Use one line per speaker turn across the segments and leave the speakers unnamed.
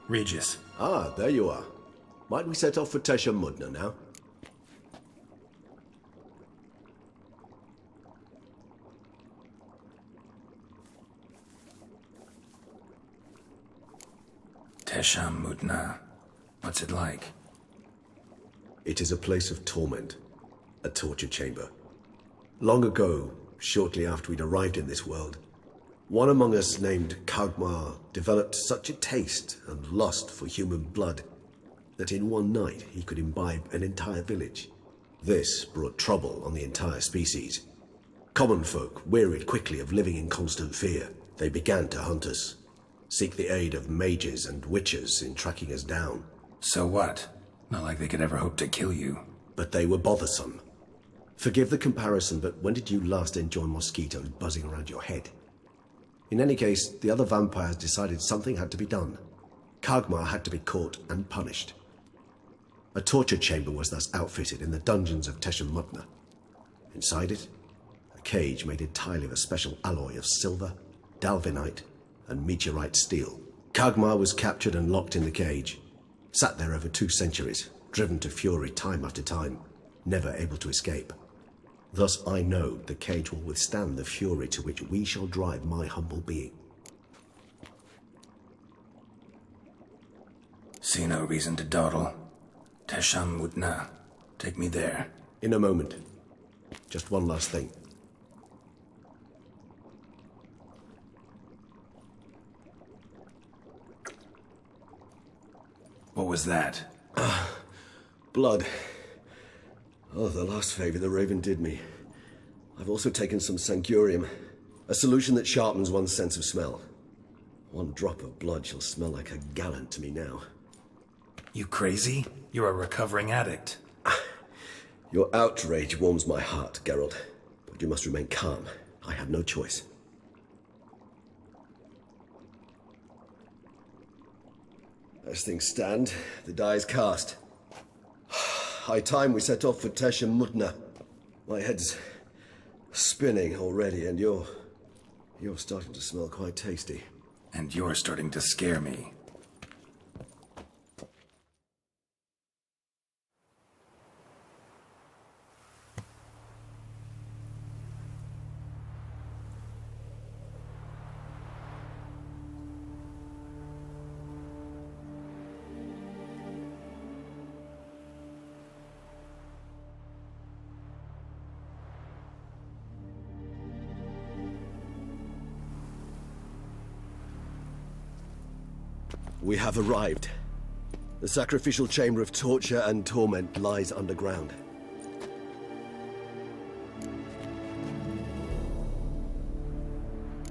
Regis.
Ah, there you are. Might we set off for Mudna now?
Mudna. What's it like?
It is a place of torment. A torture chamber. Long ago, shortly after we'd arrived in this world, one among us named Kagmar developed such a taste and lust for human blood that in one night he could imbibe an entire village. This brought trouble on the entire species. Common folk wearied quickly of living in constant fear. They began to hunt us, seek the aid of mages and witches in tracking us down.
So what? Not like they could ever hope to kill you.
But they were bothersome. Forgive the comparison, but when did you last enjoy mosquitoes buzzing around your head? In any case, the other vampires decided something had to be done. Kagmar had to be caught and punished. A torture chamber was thus outfitted in the dungeons of Mudna. Inside it, a cage made entirely of a special alloy of silver, dalvinite, and meteorite steel. Kagmar was captured and locked in the cage, sat there over 2 centuries, driven to fury time after time, never able to escape. Thus I know the cage will withstand the fury to which we shall drive my humble being.
See no reason to dawdle. Mudna. Take me there.
In a moment. Just one last thing.
What was that?
Blood. Oh, the last favor the Raven did me. I've also taken some sancurium, a solution that sharpens one's sense of smell. 1 drop of blood shall smell like a gallon to me now.
You crazy? You're a recovering addict.
Your outrage warms my heart, Geralt, but you must remain calm. I have no choice. As things stand, the die is cast. High time we set off for Mudna. My head's spinning already, and you're starting to smell quite tasty.
And you're starting to scare me.
We have arrived. The sacrificial chamber of torture and torment lies underground.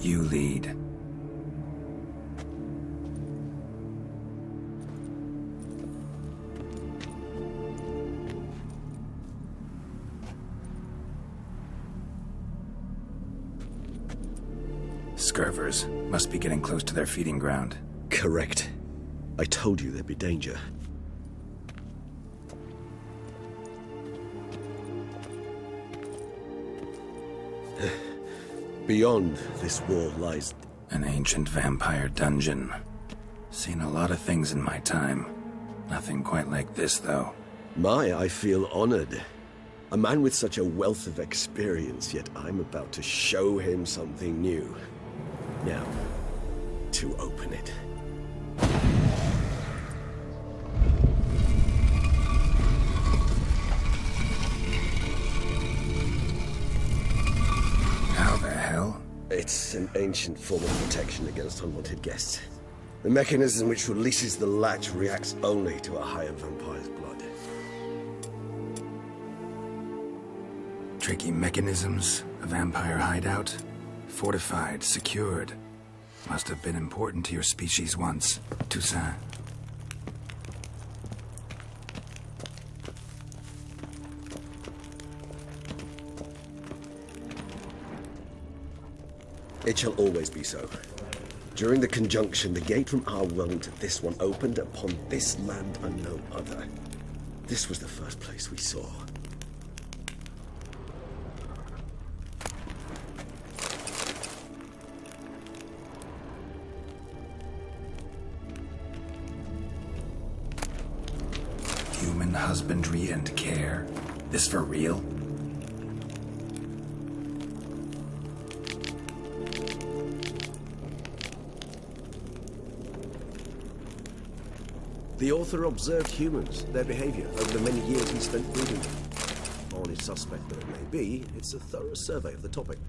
You lead. Scurvers must be getting close to their feeding ground.
Correct. I told you there'd be danger. Beyond this wall lies...
An ancient vampire dungeon. Seen a lot of things in my time. Nothing quite like this, though.
I feel honored. A man with such a wealth of experience, yet I'm about to show him something new. Now, to open it. It's an ancient form of protection against unwanted guests. The mechanism which releases the latch reacts only to a higher vampire's blood.
Tricky mechanisms, a vampire hideout. Fortified, secured. Must have been important to your species once, Toussaint.
It shall always be so. During the conjunction, the gate from our world into this one opened upon this land and no other. This was the first place we saw.
husbandry and care. This for real?
The author observed humans, their behavior, over the many years he spent breeding them. Honest suspect though it may be, it's a thorough survey of the topic.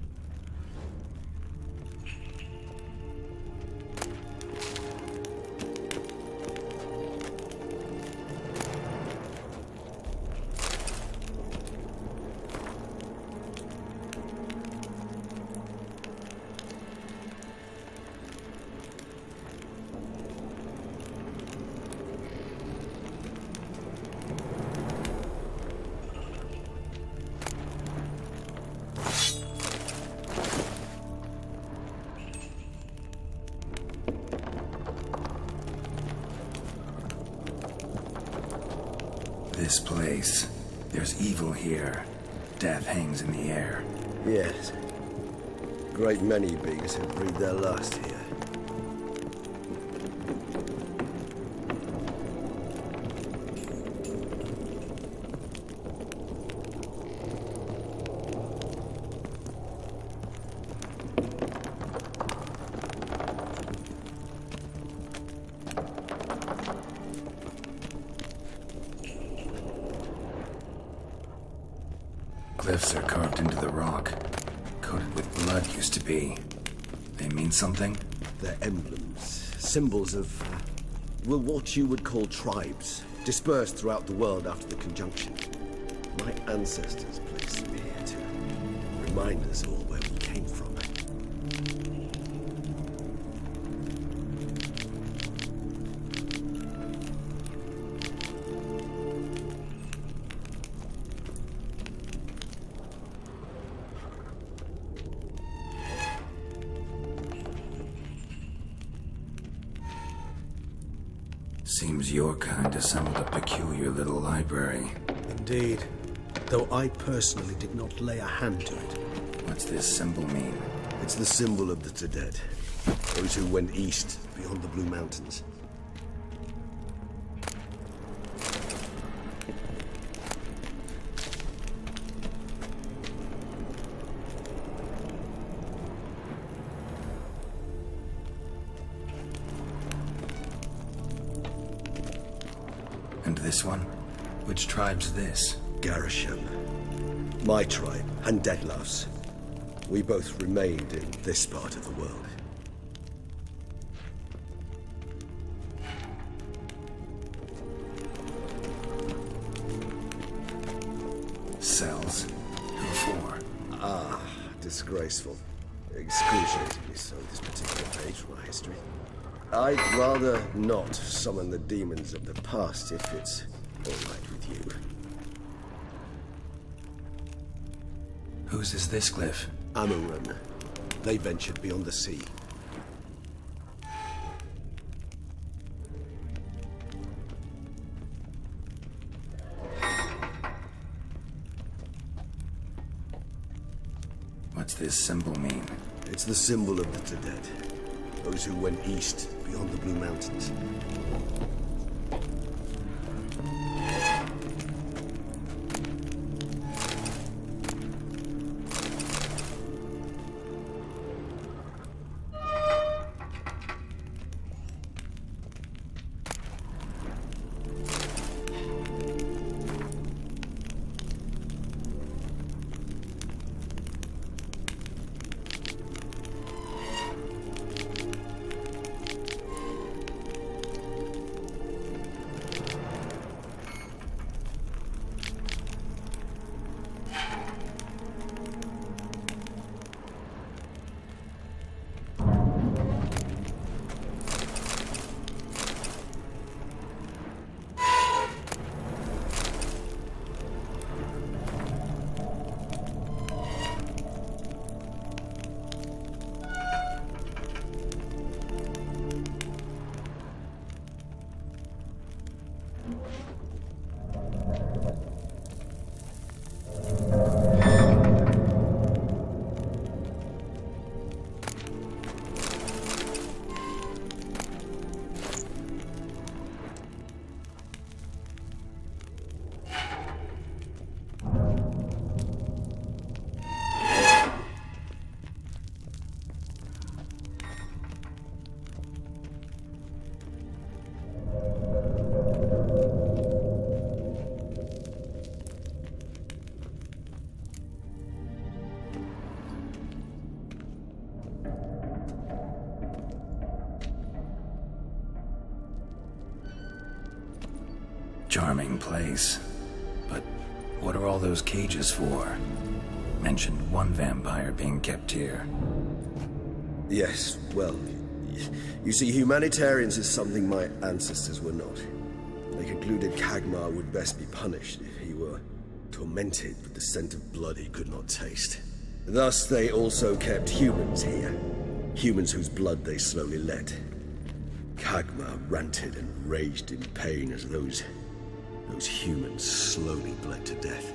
This place. There's evil here. Death hangs in the air.
Yes. Great many beings have breathed their last here.
Glyphs are carved into the rock. Coated with blood used to be. They mean something?
They're emblems, symbols of, well, what you would call tribes, dispersed throughout the world after the conjunction. My ancestors placed them here to remind us all where we came from.
Seems your kind assembled a peculiar little library.
Indeed. Though I personally did not lay a hand to it.
What's this symbol mean?
It's the symbol of the Tedet, those who went east beyond the Blue Mountains.
And this one? Which tribe's this?
Garisham. My tribe, and Deadloves. We both remained in this part of the world.
Cells? Who for?
Ah, disgraceful. Excruciatingly so, this particular page from our history. I'd rather not summon the demons of the past if it's all right with you.
Whose is this glyph?
Amarun. They ventured beyond the sea.
What's this symbol mean?
It's the symbol of the Tedet. Those who went east beyond the Blue Mountains.
Charming place. But what are all those cages for? Mentioned one vampire being kept here.
Yes, well, you see, humanitarians is something my ancestors were not. They concluded Kagmar would best be punished if he were tormented with the scent of blood he could not taste. Thus, they also kept humans here. Humans whose blood they slowly let. Kagmar ranted and raged in pain as those humans slowly bled to death.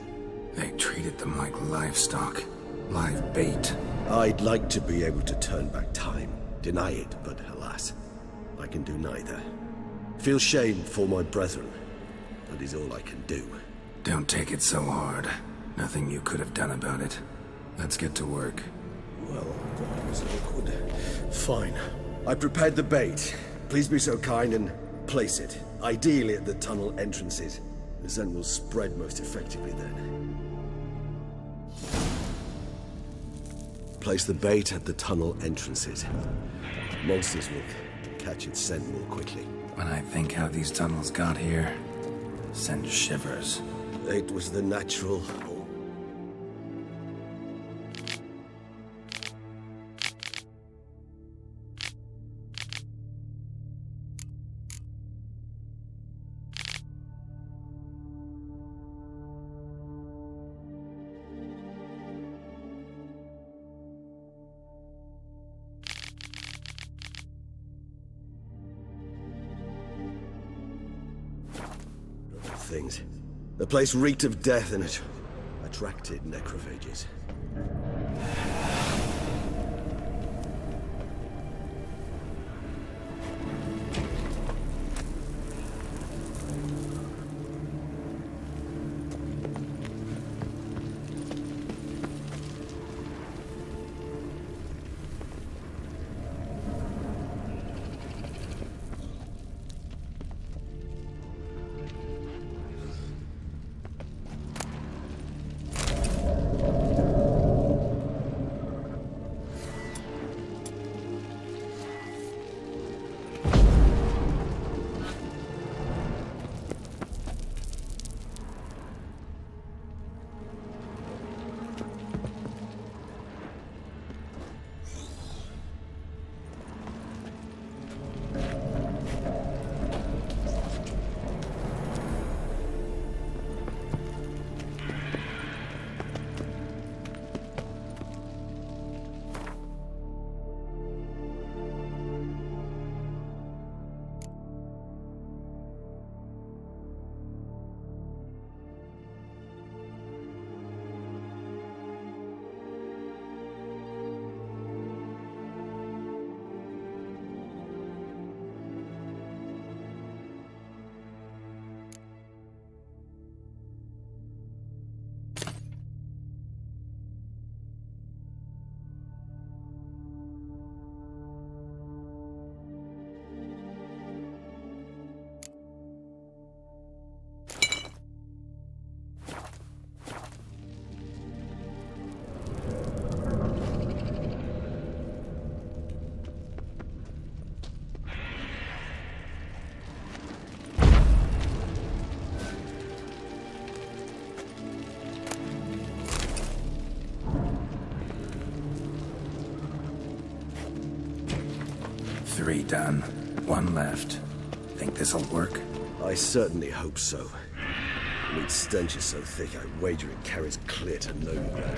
They treated them like livestock. Live bait.
I'd like to be able to turn back time. Deny it, but alas, I can do neither. Feel shame for my brethren. That is all I can do.
Don't take it so hard. Nothing you could have done about it. Let's get to work.
Well, that was awkward. Fine. I prepared the bait. Please be so kind and place it. Ideally at the tunnel entrances. The scent will spread most effectively then. Place the bait at the tunnel entrances. Monsters will catch its scent more quickly.
When I think how these tunnels got here, send shivers.
It was the natural... things. The place reeked of death and it attracted necrophages.
Three done. One left. Think this'll work?
I certainly hope so. And its stench is so thick, I wager it carries clear to no blood.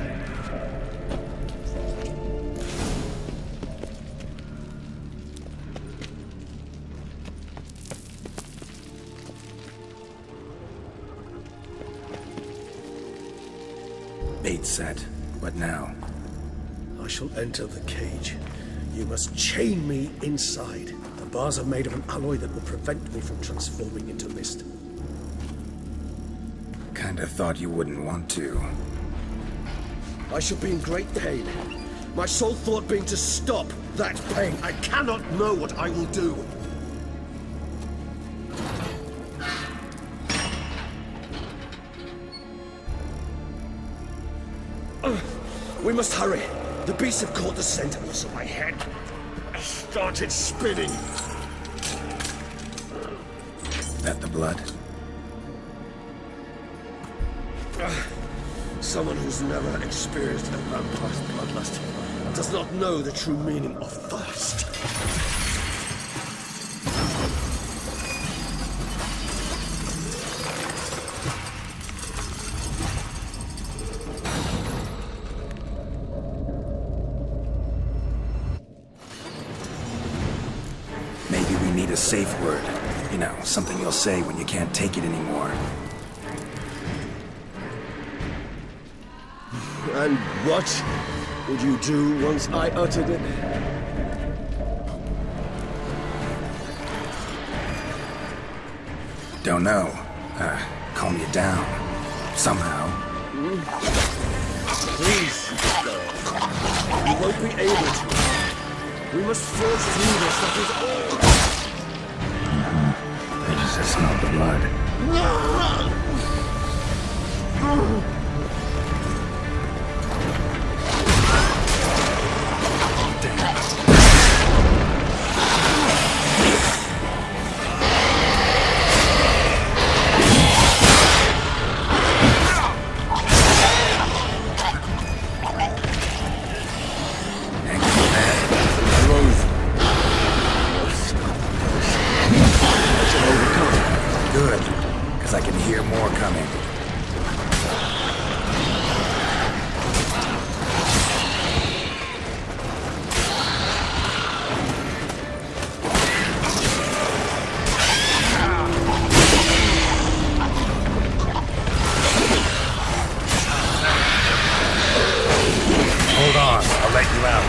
Bait set. What now?
I shall enter the cage. You must chain me inside. The bars are made of an alloy that will prevent me from transforming into mist.
Kinda thought you wouldn't want to.
I shall be in great pain. My sole thought being to stop that pain. I cannot know what I will do. We must hurry. The beasts have caught the scent and also my head started spinning.
That the blood?
Someone who's never experienced a vampire's bloodlust does not know the true meaning of thirst.
Maybe we need a safe word. You know, something you'll say when you can't take it anymore.
And what would you do once I uttered it?
Don't know. Calm you down. Somehow.
Please, you won't be able to. We must forge through this, that is all.
I just smelled the blood. Good, because I can hear more coming. Hold on, I'll let you out.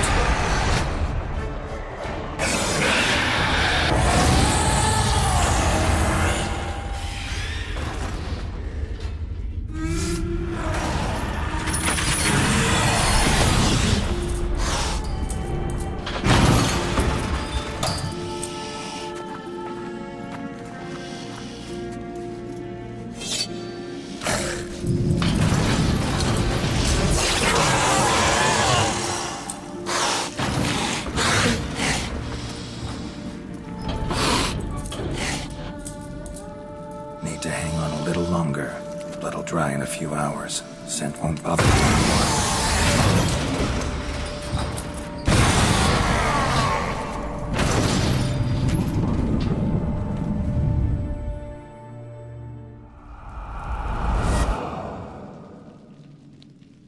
Need to hang on a little longer. Blood'll dry in a few hours. Scent won't bother you anymore.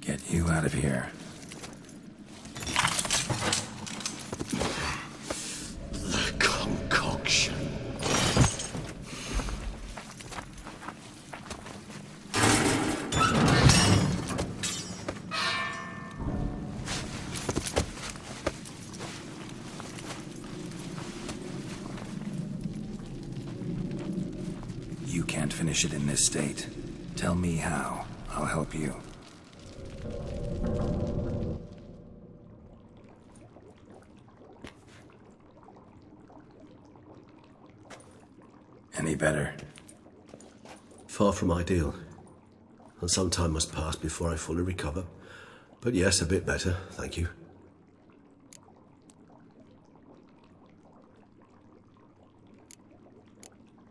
Get you out of here.
The concoction.
You can't finish it in this state. Tell me how. I'll help you. Any better?
Far from ideal. And some time must pass before I fully recover. But yes, a bit better, thank you.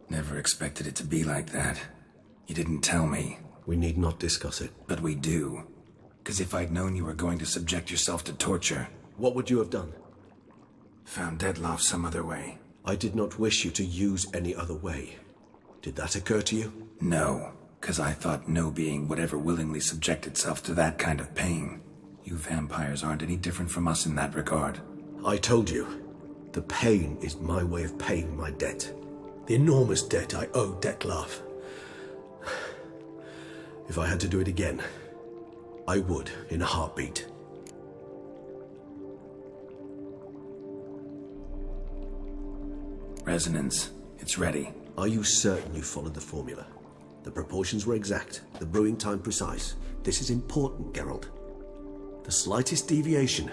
Never expected it to be like that. You didn't tell me.
We need not discuss it.
But we do. 'Cause if I'd known you were going to subject yourself to torture...
What would you have done?
Found Deadloff some other way.
I did not wish you to use any other way. Did that occur to you?
No, 'cause I thought no being would ever willingly subject itself to that kind of pain. You vampires aren't any different from us in that regard.
I told you. The pain is my way of paying my debt.
The enormous debt I owe Dettlaff.
If I had to do it again, I would in a heartbeat.
Resonance. It's ready.
Are you certain you followed the formula? The proportions were exact, the brewing time precise. This is important, Geralt. The slightest deviation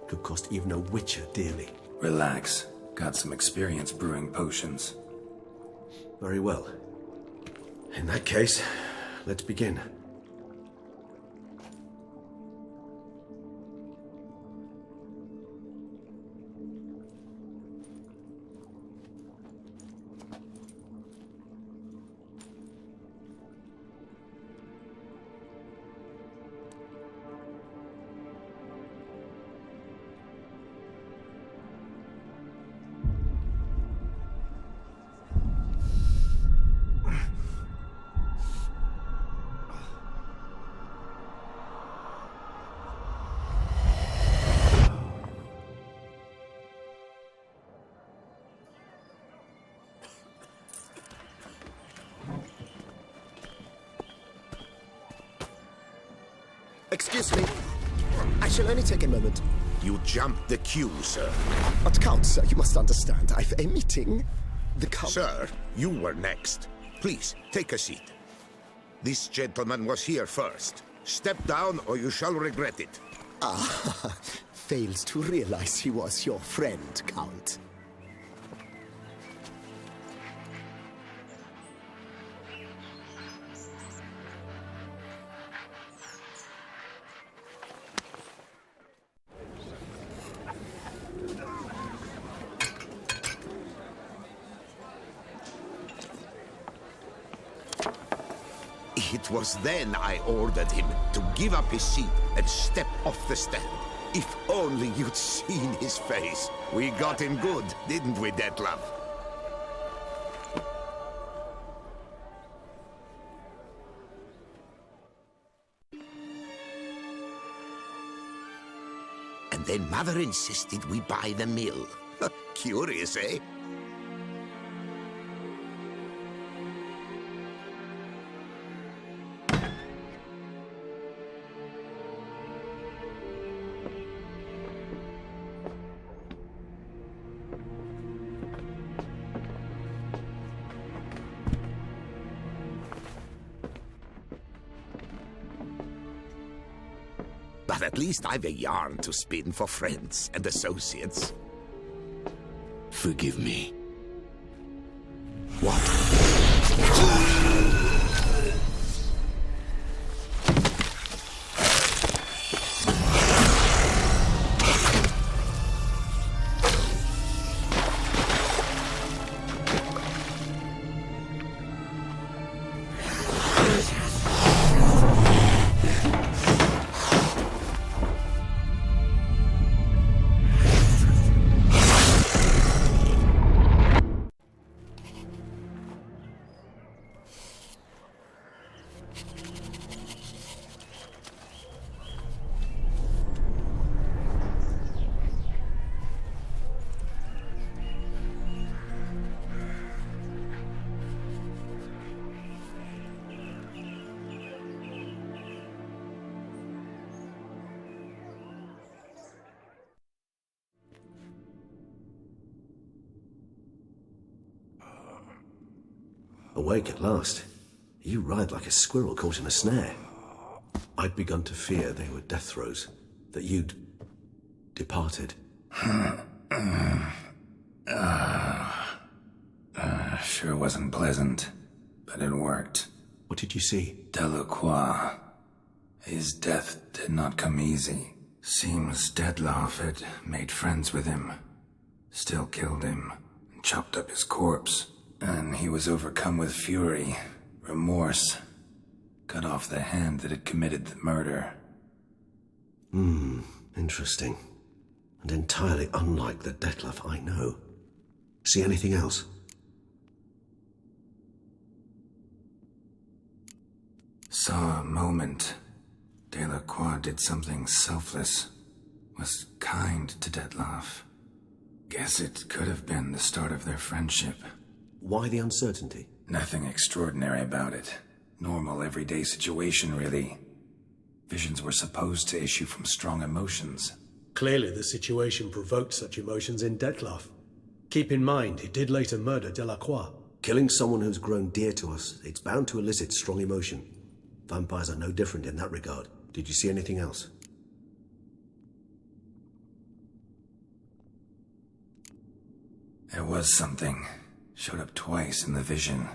could cost even a witcher dearly.
Relax. Got some experience brewing potions.
Very well. In that case, let's begin.
Excuse me. I shall only take a moment.
You jumped the queue, sir.
But Count, sir, you must understand. I've a meeting. The Count...
Sir, you were next. Please, take a seat. This gentleman was here first. Step down or you shall regret it.
Ah, fails to realize he was your friend, Count.
It was then I ordered him to give up his seat and step off the stand. If only you'd seen his face. We got him good, didn't we, Detlef? And then Mother insisted we buy the mill. Curious, eh? But at least I've a yarn to spin for friends and associates.
Forgive me.
What?
Awake at last. You ride like a squirrel caught in a snare. I'd begun to fear they were death throes, that you'd departed.
Sure wasn't pleasant, but it worked.
What did you see?
Delacroix. His death did not come easy. Seems Detlef had made friends with him, still killed him, and chopped up his corpse. And he was overcome with fury, remorse, cut off the hand that had committed the murder.
Interesting. And entirely unlike the Detlef I know. See anything else?
Saw a moment. Delacroix did something selfless. Was kind to Detlef. Guess it could have been the start of their friendship.
Why the uncertainty?
Nothing extraordinary about it. Normal, everyday situation, really. Visions were supposed to issue from strong emotions.
Clearly, the situation provoked such emotions in Detlef. Keep in mind, he did later murder Delacroix.
Killing someone who's grown dear to us, it's bound to elicit strong emotion. Vampires are no different in that regard. Did you see anything else?
There was something. Showed up twice in the vision.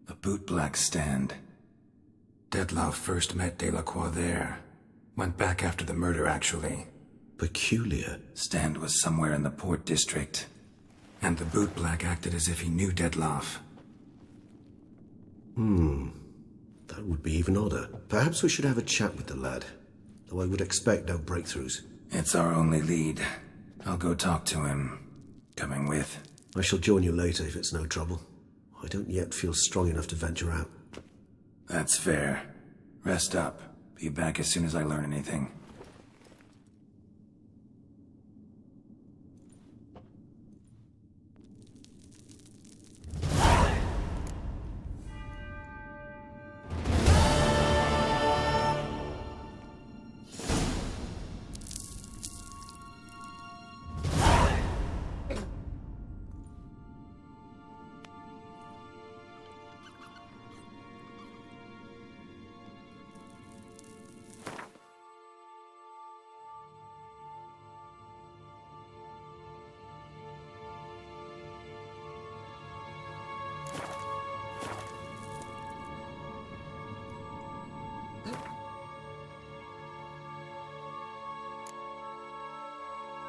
A bootblack stand. Detlef first met Delacroix there. Went back after the murder, actually.
Peculiar.
Stand was somewhere in the port district. And the bootblack acted as if he knew Detlef.
That would be even odder. Perhaps we should have a chat with the lad. Though I would expect no breakthroughs.
It's our only lead. I'll go talk to him. Coming with?
I shall join you later if it's no trouble. I don't yet feel strong enough to venture out.
That's fair. Rest up. Be back as soon as I learn anything.